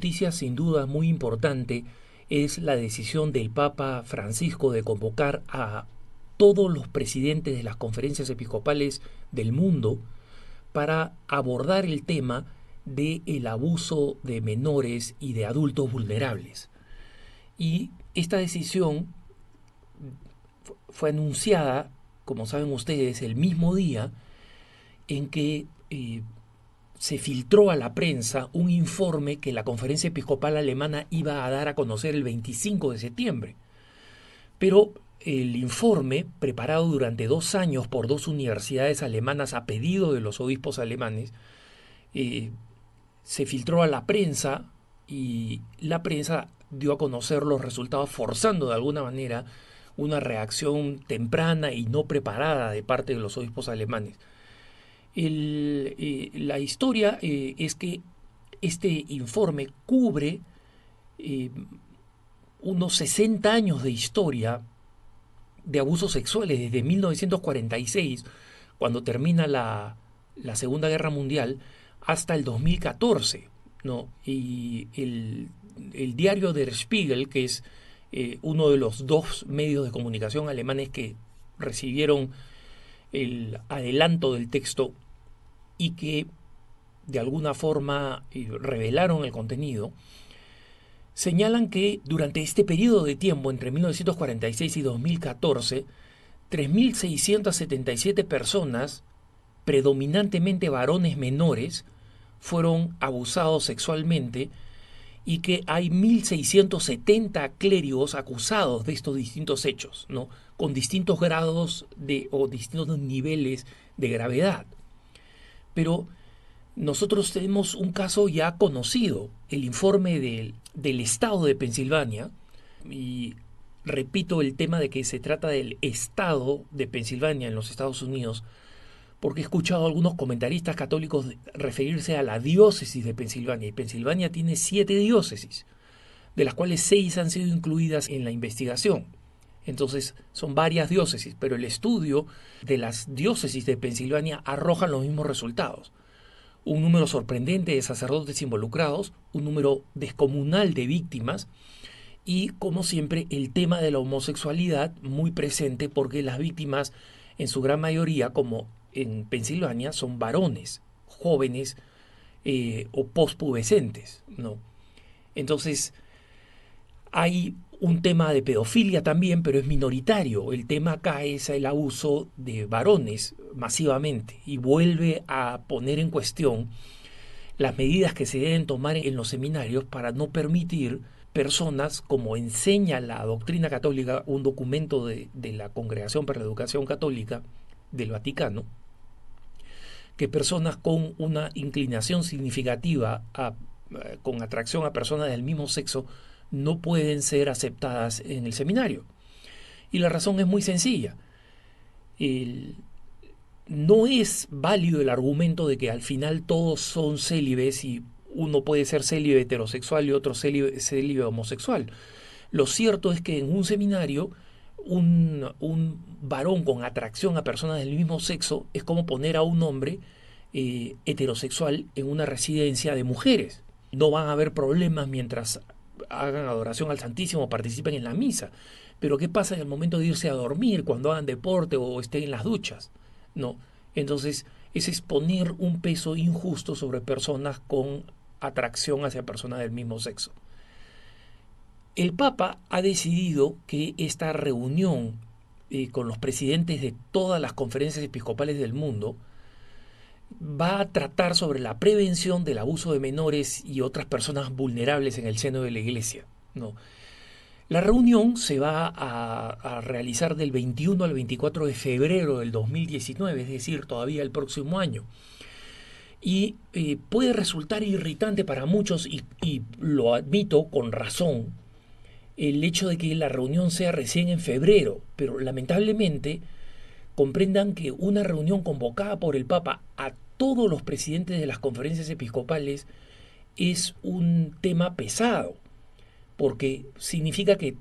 noticia sin duda muy importante es la decisión del Papa Francisco de convocar a todos los presidentes de las conferencias episcopales del mundo para abordar el tema del abuso de menores y de adultos vulnerables. Y esta decisión fue anunciada, como saben ustedes, el mismo día en que se filtró a la prensa un informe que la Conferencia Episcopal Alemana iba a dar a conocer el 25 de septiembre. Pero el informe, preparado durante 2 años por 2 universidades alemanas a pedido de los obispos alemanes, se filtró a la prensa y la prensa dio a conocer los resultados forzando de alguna manera una reacción temprana y no preparada de parte de los obispos alemanes. La historia es que este informe cubre unos 60 años de historia de abusos sexuales desde 1946, cuando termina la Segunda Guerra Mundial, hasta el 2014, ¿no? Y el diario Der Spiegel, que es uno de los 2 medios de comunicación alemanes que recibieron el adelanto del texto y que de alguna forma revelaron el contenido, señalan que durante este periodo de tiempo, entre 1946 y 2014, 3.677 personas, predominantemente varones menores, fueron abusados sexualmente y que hay 1.670 clérigos acusados de estos distintos hechos, ¿no? Con distintos grados o distintos niveles de gravedad. Pero nosotros tenemos un caso ya conocido, el informe del estado de Pensilvania, y repito el tema de que se trata del estado de Pensilvania en los Estados Unidos, porque he escuchado a algunos comentaristas católicos referirse a la diócesis de Pensilvania, y Pensilvania tiene 7 diócesis, de las cuales 6 han sido incluidas en la investigación. Entonces son varias diócesis, pero el estudio de las diócesis de Pensilvania arroja los mismos resultados. Un número sorprendente de sacerdotes involucrados, un número descomunal de víctimas y, como siempre, el tema de la homosexualidad muy presente, porque las víctimas, en su gran mayoría, como en Pensilvania, son varones, jóvenes o pospubescentes, ¿no? Entonces, hay un tema de pedofilia también, pero es minoritario. El tema acá es el abuso de varones masivamente y vuelve a poner en cuestión las medidas que se deben tomar en los seminarios para no permitir personas, como enseña la doctrina católica, un documento de la Congregación para la Educación Católica del Vaticano, que personas con una inclinación significativa con atracción a personas del mismo sexo no pueden ser aceptadas en el seminario. Y la razón es muy sencilla. No es válido el argumento de que al final todos son célibes y uno puede ser célibe heterosexual y otro célibe homosexual. Lo cierto es que en un seminario un varón con atracción a personas del mismo sexo es como poner a un hombre heterosexual en una residencia de mujeres. No van a haber problemas mientras hagan adoración al Santísimo, participen en la misa. Pero ¿qué pasa en el momento de irse a dormir, cuando hagan deporte o estén en las duchas? No. Entonces, ese es poner un peso injusto sobre personas con atracción hacia personas del mismo sexo. El Papa ha decidido que esta reunión con los presidentes de todas las conferencias episcopales del mundo va a tratar sobre la prevención del abuso de menores y otras personas vulnerables en el seno de la Iglesia, ¿no? La reunión se va a realizar del 21 al 24 de febrero del 2019, es decir, todavía el próximo año. Y puede resultar irritante para muchos, y lo admito con razón, el hecho de que la reunión sea recién en febrero, pero lamentablemente comprendan que una reunión convocada por el Papa a todos los presidentes de las conferencias episcopales es un tema pesado, porque significa que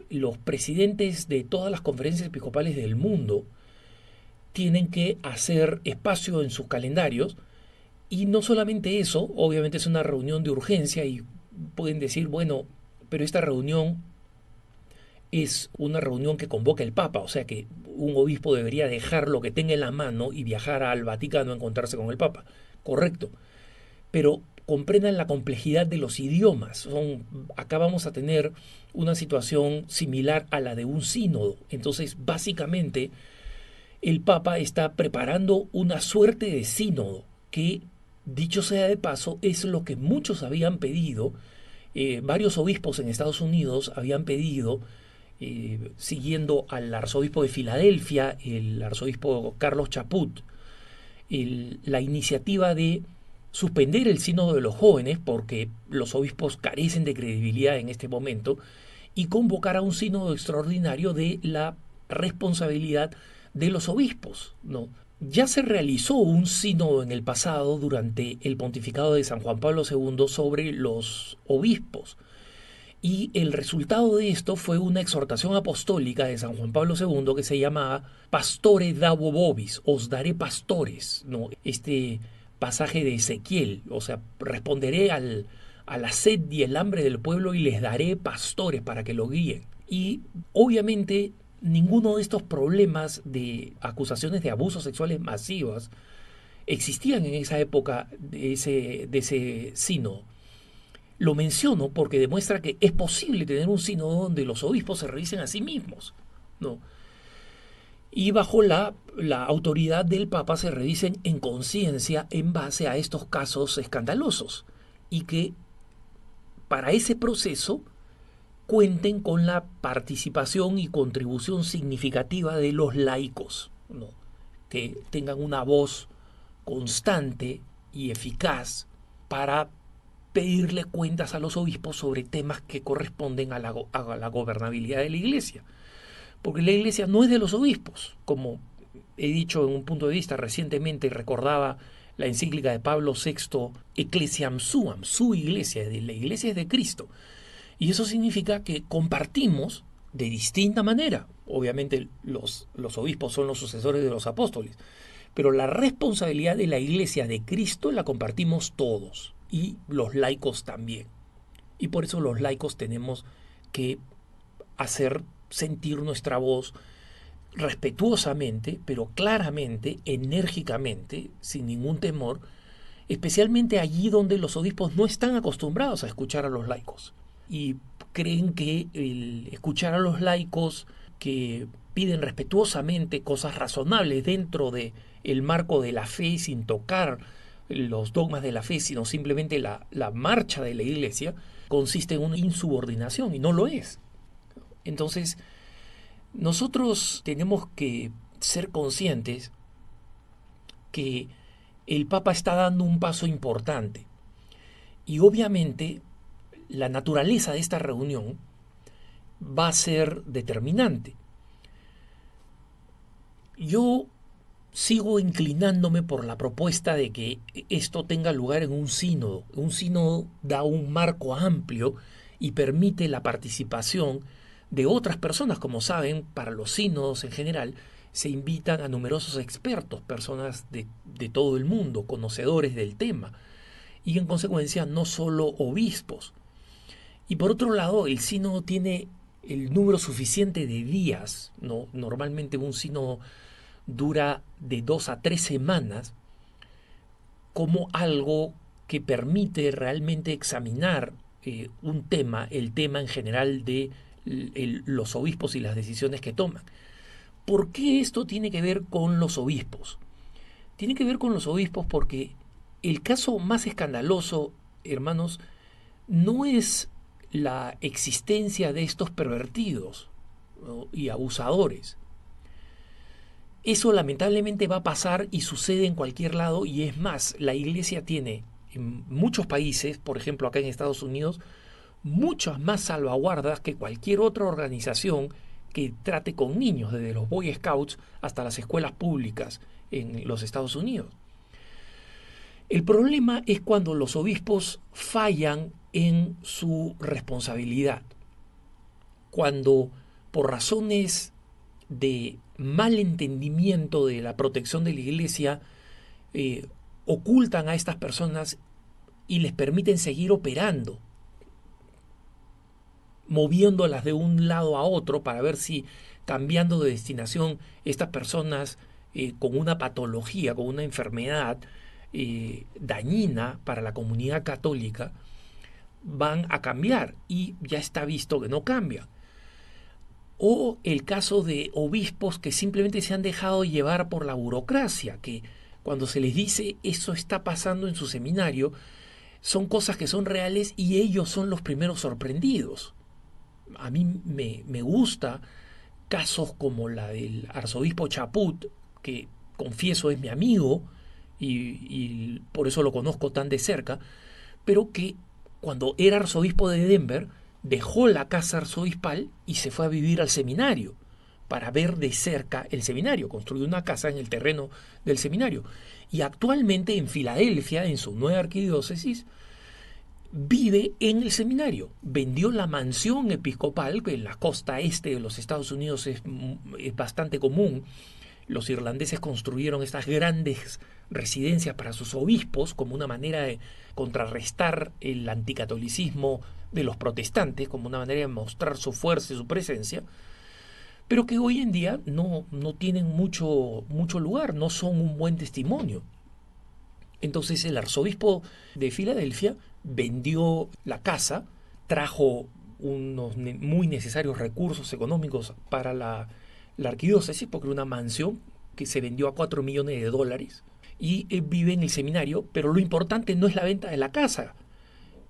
los presidentes de todas las conferencias episcopales del mundo tienen que hacer espacio en sus calendarios, y no solamente eso, obviamente es una reunión de urgencia y pueden decir, bueno, pero esta reunión es una reunión que convoca el Papa, o sea que un obispo debería dejar lo que tenga en la mano y viajar al Vaticano a encontrarse con el Papa. Correcto. Pero comprendan la complejidad de los idiomas. Acá vamos a tener una situación similar a la de un sínodo. Entonces, básicamente, el Papa está preparando una suerte de sínodo que, dicho sea de paso, es lo que muchos habían pedido. Varios obispos en Estados Unidos habían pedido, siguiendo al arzobispo de Filadelfia, el arzobispo Carlos Chaput, la iniciativa de suspender el sínodo de los jóvenes porque los obispos carecen de credibilidad en este momento y convocar a un sínodo extraordinario de la responsabilidad de los obispos, ¿no? Ya se realizó un sínodo en el pasado durante el pontificado de San Juan Pablo II sobre los obispos. Y el resultado de esto fue una exhortación apostólica de San Juan Pablo II que se llamaba Pastore dabo vobis, os daré pastores, ¿no? Este pasaje de Ezequiel, o sea, responderé a la sed y el hambre del pueblo y les daré pastores para que lo guíen. Y obviamente ninguno de estos problemas de acusaciones de abusos sexuales masivas existían en esa época de ese sínodo. Lo menciono porque demuestra que es posible tener un sínodo donde los obispos se revisen a sí mismos, ¿no? Y bajo la autoridad del Papa se revisen en conciencia en base a estos casos escandalosos. Y que para ese proceso cuenten con la participación y contribución significativa de los laicos, ¿no? Que tengan una voz constante y eficaz para pedirle cuentas a los obispos sobre temas que corresponden a la gobernabilidad de la Iglesia. Porque la Iglesia no es de los obispos, como he dicho en un punto de vista recientemente, recordaba la encíclica de Pablo VI, Ecclesiam Suam, su iglesia, la iglesia es de Cristo. Y eso significa que compartimos de distinta manera. Obviamente los obispos son los sucesores de los apóstoles, pero la responsabilidad de la iglesia de Cristo la compartimos todos y los laicos también. Y por eso los laicos tenemos que hacer sentir nuestra voz respetuosamente, pero claramente, enérgicamente, sin ningún temor, especialmente allí donde los obispos no están acostumbrados a escuchar a los laicos y creen que el escuchar a los laicos que piden respetuosamente cosas razonables dentro de el marco de la fe sin tocar los dogmas de la fe, sino simplemente la marcha de la iglesia, consiste en una insubordinación y no lo es. Entonces, nosotros tenemos que ser conscientes que el Papa está dando un paso importante y obviamente la naturaleza de esta reunión va a ser determinante. Yo sigo inclinándome por la propuesta de que esto tenga lugar en un sínodo. Un sínodo da un marco amplio y permite la participación de otras personas. Como saben, para los sínodos en general se invitan a numerosos expertos, personas de todo el mundo, conocedores del tema, y en consecuencia no solo obispos. Y por otro lado, el sínodo tiene el número suficiente de días, ¿no? Normalmente un sínodo dura de 2 a 3 semanas, como algo que permite realmente examinar un tema, el tema en general de los obispos y las decisiones que toman. ¿Por qué esto tiene que ver con los obispos? Tiene que ver con los obispos porque el caso más escandaloso, hermanos, no es la existencia de estos pervertidos, ¿no? Y abusadores. Eso lamentablemente va a pasar y sucede en cualquier lado, y es más, la Iglesia tiene en muchos países, por ejemplo acá en Estados Unidos, muchas más salvaguardas que cualquier otra organización que trate con niños, desde los Boy Scouts hasta las escuelas públicas en los Estados Unidos. El problema es cuando los obispos fallan en su responsabilidad, cuando por razones de mal entendimiento de la protección de la Iglesia ocultan a estas personas y les permiten seguir operando. moviéndolas de un lado a otro para ver si cambiando de destinación estas personas con una patología, con una enfermedad dañina para la comunidad católica, van a cambiar, y ya está visto que no cambian. O el caso de obispos que simplemente se han dejado llevar por la burocracia, que cuando se les dice eso está pasando en su seminario, son cosas que son reales y ellos son los primeros sorprendidos. A mí me gusta casos como la del arzobispo Chaput, que confieso es mi amigo y por eso lo conozco tan de cerca, pero que cuando era arzobispo de Denver dejó la casa arzobispal y se fue a vivir al seminario para ver de cerca el seminario, construyó una casa en el terreno del seminario. Y actualmente en Filadelfia, en su nueva arquidiócesis, vive en el seminario. Vendió la mansión episcopal, que en la costa este de los Estados Unidos es bastante común. Los irlandeses construyeron estas grandes residencias para sus obispos como una manera de contrarrestar el anticatolicismo de los protestantes, como una manera de mostrar su fuerza y su presencia, pero que hoy en día no tienen mucho lugar, no son un buen testimonio. Entonces el arzobispo de Filadelfia vendió la casa, trajo unos muy necesarios recursos económicos para la arquidiócesis, porque era una mansión que se vendió a $4 millones, y vive en el seminario, pero lo importante no es la venta de la casa,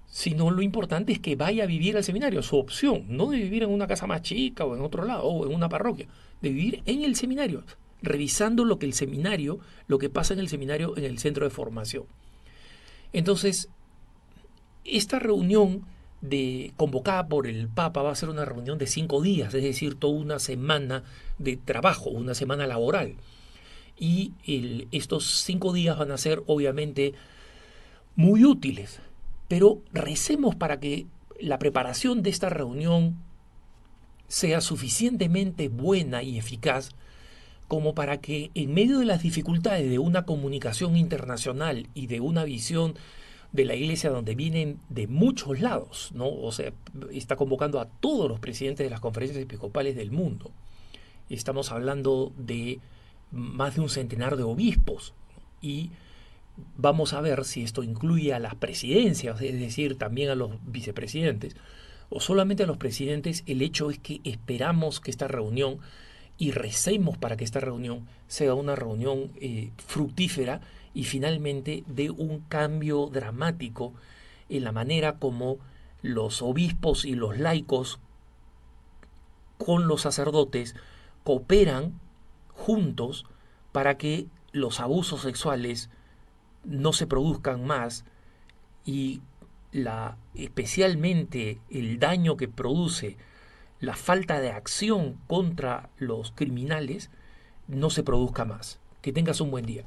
sino lo importante es que vaya a vivir al seminario, su opción, no de vivir en una casa más chica o en otro lado, o en una parroquia, de vivir en el seminario, revisando lo que pasa en el seminario, en el centro de formación. Entonces, esta reunión convocada por el Papa va a ser una reunión de 5 días, es decir, toda una semana de trabajo, una semana laboral. Y estos 5 días van a ser obviamente muy útiles, pero recemos para que la preparación de esta reunión sea suficientemente buena y eficaz como para que en medio de las dificultades de una comunicación internacional y de una visión de la iglesia donde vienen de muchos lados, ¿no? O sea, está convocando a todos los presidentes de las conferencias episcopales del mundo. Estamos hablando de más de un centenar de obispos, y vamos a ver si esto incluye a las presidencias, es decir, también a los vicepresidentes, o solamente a los presidentes. El hecho es que esperamos que esta reunión, y recemos para que esta reunión sea una reunión fructífera y finalmente dé un cambio dramático en la manera como los obispos y los laicos con los sacerdotes cooperan juntos para que los abusos sexuales no se produzcan más, y especialmente el daño que produce la falta de acción contra los criminales no se produzca más. Que tengas un buen día.